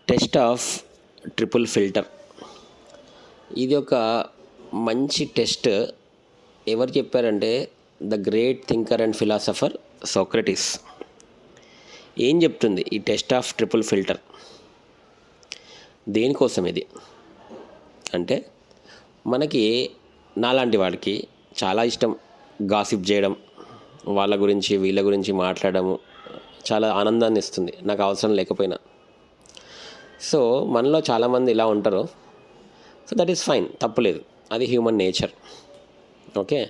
Test of triple filter. ఇది ఒక మంచి టెస్ట్. ఎవరు చెప్పారంటే the great thinker and philosopher Socrates. ఏం చెప్తుంది ఈ టెస్ట్ ఆఫ్ ట్రిపుల్ ఫిల్టర్? దేనికోసం ఇది అంటే, మనకి నాలాంటి వాడికి చాలా ఇష్టం గాసిప్ చేయడం, వాళ్ళ గురించి వీళ్ళ గురించి మాట్లాడము చాలా ఆనందాన్ని ఇస్తుంది, నాకు అవసరం లేకపోయినా. సో మనలో చాలామంది ఇలా ఉంటారు. సో దట్ ఈస్ ఫైన్, తప్పులేదు, అది హ్యూమన్ నేచర్. ఓకే,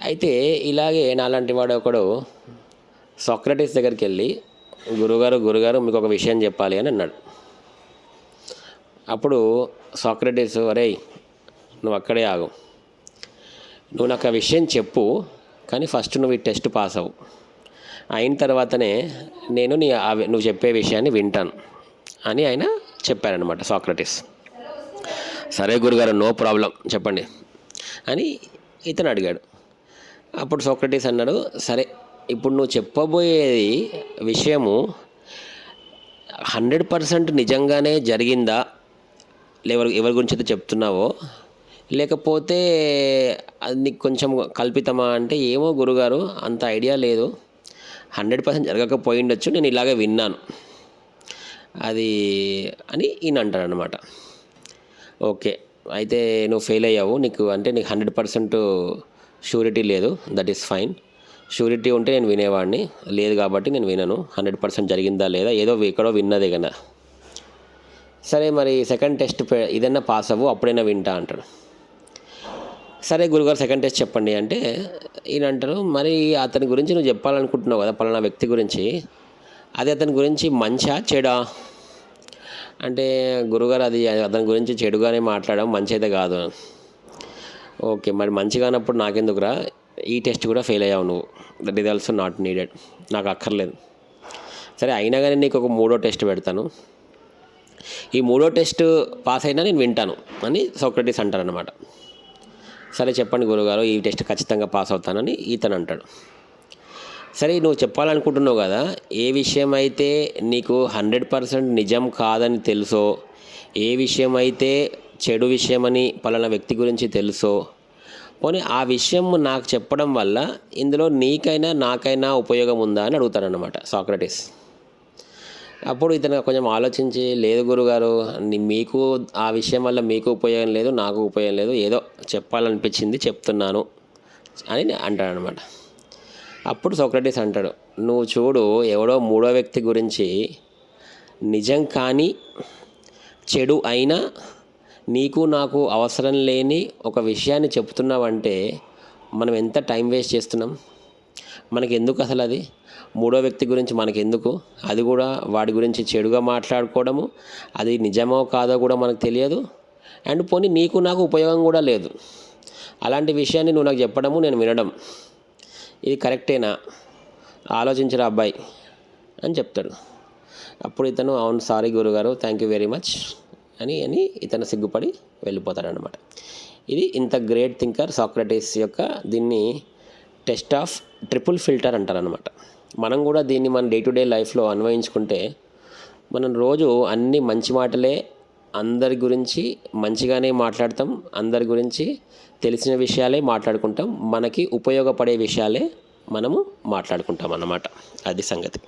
అయితే ఇలాగే నాలాంటి వాడు ఒకడు సోక్రటీస్ దగ్గరికి వెళ్ళి, గురుగారు మీకు ఒక విషయం చెప్పాలి అని అన్నాడు. అప్పుడు సోక్రటీస్, అరేయ్ నువ్వు అక్కడే ఆగు, నువ్వు నాకు ఆ విషయం చెప్పు, కానీ ఫస్ట్ నువ్వు ఈ టెస్ట్ పాస్ అవ్వు, అయిన తర్వాతనే నేను నువ్వు చెప్పే విషయాన్ని వింటాను అని ఆయన చెప్పారనమాట సోక్రటీస్. సరే గురుగారు, నో ప్రాబ్లం, చెప్పండి అని ఇతను అడిగాడు. అప్పుడు సోక్రటీస్ అన్నాడు, సరే ఇప్పుడు నువ్వు చెప్పబోయేది విషయము 100% నిజంగానే జరిగిందా, ఎవరి గురించి అయితే చెప్తున్నావో, లేకపోతే అది నీకు కొంచెం కల్పితమా అంటే, ఏమో గురుగారు అంత ఐడియా లేదు, 100% జరగకపోయిండొచ్చు, నేను ఇలాగే విన్నాను అది అని ఈయన అంటాడు అనమాట. ఓకే, అయితే నువ్వు ఫెయిల్ అయ్యావు, నీకు 100% షూరిటీ లేదు, దట్ ఈస్ ఫైన్. షూరిటీ ఉంటే నేను వినేవాడిని, లేదు కాబట్టి నేను వినను. 100% జరిగిందా లేదా, ఏదో ఎక్కడో విన్నదే కదా. సరే మరి సెకండ్ టెస్ట్ ఇదన్నా పాస్ అవ్వు, అప్పుడైనా వింటా అంటాడు. సరే గురుగారు సెకండ్ టెస్ట్ చెప్పండి అంటే ఈయన అంటారు, మరి అతని గురించి నువ్వు చెప్పాలనుకుంటున్నావు కదా, పలానా వ్యక్తి గురించి, అది అతని గురించి మంచా చెడా అంటే, గురుగారు అది అతని గురించి చెడుగానే మాట్లాడడం, మంచి అయితే కాదు. ఓకే, మరి మంచి కానప్పుడు నాకెందుకురా, ఈ టెస్ట్ కూడా ఫెయిల్ అయ్యావు నువ్వు, that is also not needed, నాకు అక్కర్లేదు. సరే అయినా కానీ నీకు ఒక 3వ టెస్ట్ పెడతాను, ఈ 3వ టెస్ట్ పాస్ అయినా నేను వింటాను అని సోక్రటీస్ అంటారనమాట. సరే చెప్పండి గురుగారు, ఈ టెస్ట్ ఖచ్చితంగా పాస్ అవుతానని ఇతను అంటాడు. సరే నువ్వు చెప్పాలనుకుంటున్నావు కదా, ఏ విషయం అయితే నీకు 100% నిజం కాదని తెలుసో, ఏ విషయం అయితే చెడు విషయమని పలానా వ్యక్తి గురించి తెలుసో, పోనీ ఆ విషయం నాకు చెప్పడం వల్ల ఇందులో నీకైనా నాకైనా ఉపయోగం ఉందా అని అడుగుతారనమాట సోక్రటీస్. అప్పుడు ఇతను కొంచెం ఆలోచించి, లేదు గురుగారు, మీకు ఆ విషయం వల్ల మీకు ఉపయోగం లేదు, నాకు ఉపయోగం లేదు, ఏదో చెప్పాలనిపించింది చెప్తున్నాను అని అంటాడనమాట. అప్పుడు సోక్రటీస్ అంటాడు, నువ్వు చూడు, ఎవడో 3వ వ్యక్తి గురించి నిజం కానీ చెడు అయినా నీకు నాకు అవసరం లేని ఒక విషయాన్ని చెప్తున్నావంటే మనం ఎంత టైం వేస్ట్ చేస్తున్నాం, మనకి ఎందుకు అసలు అది 3వ వ్యక్తి గురించి మనకెందుకు, అది కూడా వాడి గురించి చెడుగా మాట్లాడుకోవడము, అది నిజమో కాదో కూడా మనకు తెలియదు, అండ్ పోనీ నీకు నాకు ఉపయోగం కూడా లేదు, అలాంటి విషయాన్ని నువ్వు నాకు చెప్పడము నేను వినడం, ఇది కరెక్టేనా, ఆలోచించరా అబ్బాయి అని చెప్తాడు. అప్పుడు ఇతను, అవును సారీ గురుగారు, థ్యాంక్ యూ వెరీ మచ్ అని ఇతను సిగ్గుపడి వెళ్ళిపోతాడనమాట. ఇది ఇంత గ్రేట్ థింకర్ సోక్రటీస్ యొక్క దీన్ని టెస్ట్ ఆఫ్ ట్రిపుల్ ఫిల్టర్ అంటారనమాట. మనం కూడా దీన్ని మన డే టు డే లైఫ్లో అన్వయించుకుంటే మనం రోజు అన్ని మంచి మాటలే, అందరి గురించి మంచిగానే మాట్లాడతాం, అందరి గురించి తెలిసిన విషయాలే మాట్లాడుకుంటాం, మనకి ఉపయోగపడే విషయాలే మనము మాట్లాడుకుంటాం అన్నమాట. అది సంగతి.